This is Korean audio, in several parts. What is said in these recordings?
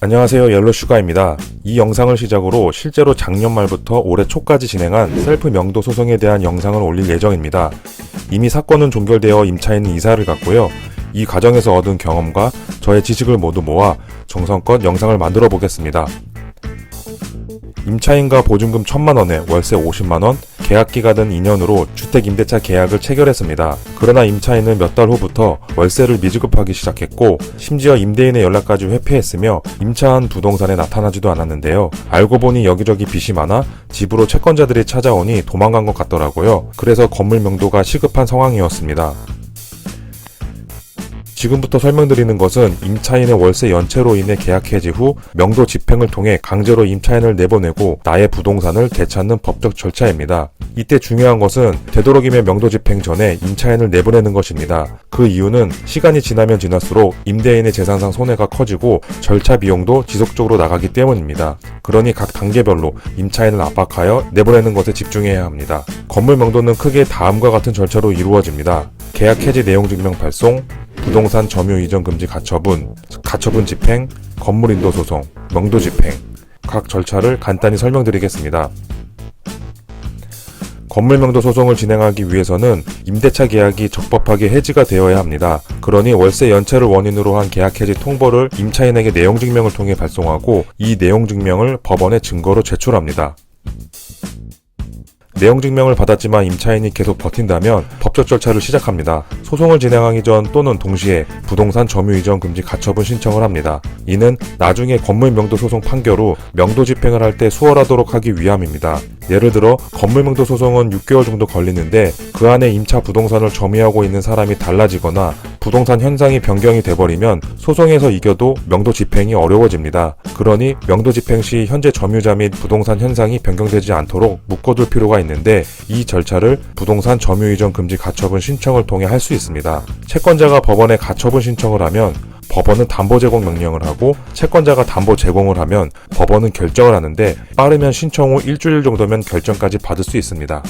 안녕하세요, 옐로슈가입니다. 이 영상을 시작으로 실제로 작년 말부터 올해 초까지 진행한 셀프 명도 소송에 대한 영상을 올릴 예정입니다. 이미 사건은 종결되어 임차인은 이사를 갔고요. 이 과정에서 얻은 경험과 저의 지식을 모두 모아 정성껏 영상을 만들어 보겠습니다. 임차인과 보증금 1000만원에 월세 50만원, 계약기간은 2년으로 주택임대차 계약을 체결했습니다. 그러나 임차인은 몇 달 후부터 월세를 미지급하기 시작했고 심지어 임대인의 연락까지 회피했으며 임차한 부동산에 나타나지도 않았는데요. 알고 보니 여기저기 빚이 많아 집으로 채권자들이 찾아오니 도망간 것 같더라고요. 그래서 건물 명도가 시급한 상황이었습니다. 지금부터 설명드리는 것은 임차인의 월세 연체로 인해 계약 해지 후 명도 집행을 통해 강제로 임차인을 내보내고 나의 부동산을 되찾는 법적 절차입니다. 이때 중요한 것은 되도록이면 명도 집행 전에 임차인을 내보내는 것입니다. 그 이유는 시간이 지나면 지날수록 임대인의 재산상 손해가 커지고 절차 비용도 지속적으로 나가기 때문입니다. 그러니 각 단계별로 임차인을 압박하여 내보내는 것에 집중해야 합니다. 건물 명도는 크게 다음과 같은 절차로 이루어집니다. 계약 해지 내용 증명 발송, 부동산 점유 이전 금지 가처분, 가처분 집행, 건물 인도 소송, 명도 집행. 각 절차를 간단히 설명드리겠습니다. 건물 명도 소송을 진행하기 위해서는 임대차 계약이 적법하게 해지가 되어야 합니다. 그러니 월세 연체를 원인으로 한 계약 해지 통보를 임차인에게 내용 증명을 통해 발송하고 이 내용 증명을 법원에 증거로 제출합니다. 내용 증명을 받았지만 임차인이 계속 버틴다면 법적 절차를 시작합니다. 소송을 진행하기 전 또는 동시에 부동산 점유 이전 금지 가처분 신청을 합니다. 이는 나중에 건물 명도 소송 판결 후 명도 집행을 할 때 수월하도록 하기 위함입니다. 예를 들어 건물 명도 소송은 6개월 정도 걸리는데 그 안에 임차 부동산을 점유하고 있는 사람이 달라지거나 부동산 현상이 변경이 돼버리면 소송에서 이겨도 명도 집행이 어려워집니다. 그러니 명도 집행 시 현재 점유자 및 부동산 현상이 변경되지 않도록 묶어둘 필요가 있는데 이 절차를 부동산 점유 이전 금지 가처분 신청을 통해 할 수 있습니다. 채권자가 법원에 가처분 신청을 하면 법원은 담보 제공 명령을 하고 채권자가 담보 제공을 하면 법원은 결정을 하는데 빠르면 신청 후 일주일 정도면 결정까지 받을 수 있습니다.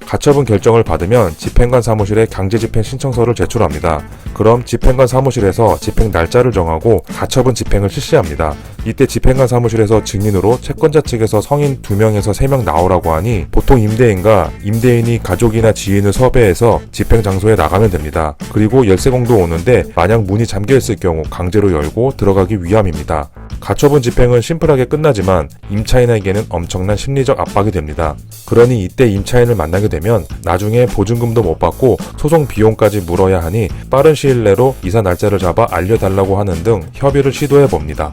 가처분 결정을 받으면 집행관 사무실에 강제집행 신청서를 제출합니다. 그럼 집행관 사무실에서 집행 날짜를 정하고 가처분 집행을 실시합니다. 이때 집행관 사무실에서 증인으로 채권자 측에서 성인 2명에서 3명 나오라고 하니 보통 임대인과 임대인이 가족이나 지인을 섭외해서 집행 장소에 나가면 됩니다. 그리고 열쇠공도 오는데 만약 문이 잠겨있을 경우 강제로 열고 들어가기 위함입니다. 가처분 집행은 심플하게 끝나지만 임차인에게는 엄청난 심리적 압박이 됩니다. 그러니 이때 임차인을 만나게 되면 나중에 보증금도 못 받고 소송 비용까지 물어야 하니 빠른 시일 내로 이사 날짜를 잡아 알려달라고 하는 등 협의를 시도해 봅니다.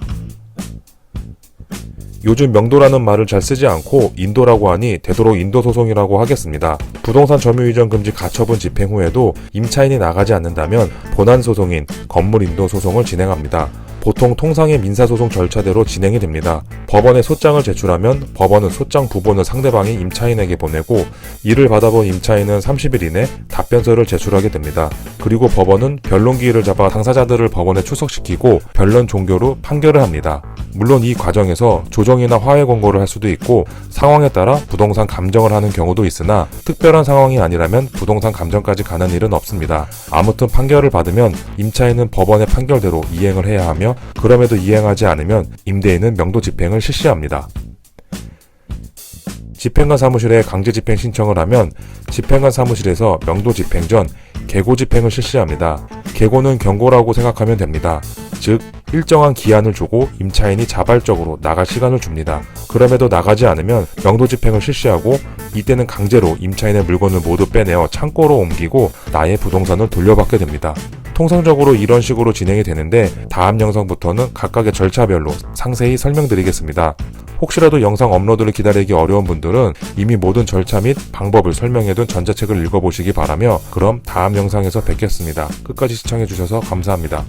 요즘 명도라는 말을 잘 쓰지 않고 인도라고 하니 되도록 인도소송이라고 하겠습니다. 부동산 점유 이전 금지 가처분 집행 후에도 임차인이 나가지 않는다면 본안소송인 건물 인도소송을 진행합니다. 보통 통상의 민사소송 절차대로 진행이 됩니다. 법원에 소장을 제출하면 법원은 소장 부본을 상대방이 임차인에게 보내고 이를 받아본 임차인은 30일 이내 답변서를 제출하게 됩니다. 그리고 법원은 변론기일을 잡아 당사자들을 법원에 출석시키고 변론 종결 후 판결을 합니다. 물론 이 과정에서 조정이나 화해 권고를 할 수도 있고 상황에 따라 부동산 감정을 하는 경우도 있으나 특별한 상황이 아니라면 부동산 감정까지 가는 일은 없습니다. 아무튼 판결을 받으면 임차인은 법원의 판결대로 이행을 해야 하며 그럼에도 이행하지 않으면 임대인은 명도 집행을 실시합니다. 집행관 사무실에 강제 집행 신청을 하면 집행관 사무실에서 명도 집행 전 계고 집행을 실시합니다. 계고는 경고라고 생각하면 됩니다. 즉 일정한 기한을 주고 임차인이 자발적으로 나갈 시간을 줍니다. 그럼에도 나가지 않으면 명도 집행을 실시하고 이때는 강제로 임차인의 물건을 모두 빼내어 창고로 옮기고 나의 부동산을 돌려받게 됩니다. 통상적으로 이런 식으로 진행이 되는데 다음 영상부터는 각각의 절차별로 상세히 설명드리겠습니다. 혹시라도 영상 업로드를 기다리기 어려운 분들은 이미 모든 절차 및 방법을 설명해둔 전자책을 읽어보시기 바라며 그럼 다음 영상에서 뵙겠습니다. 끝까지 시청해주셔서 감사합니다.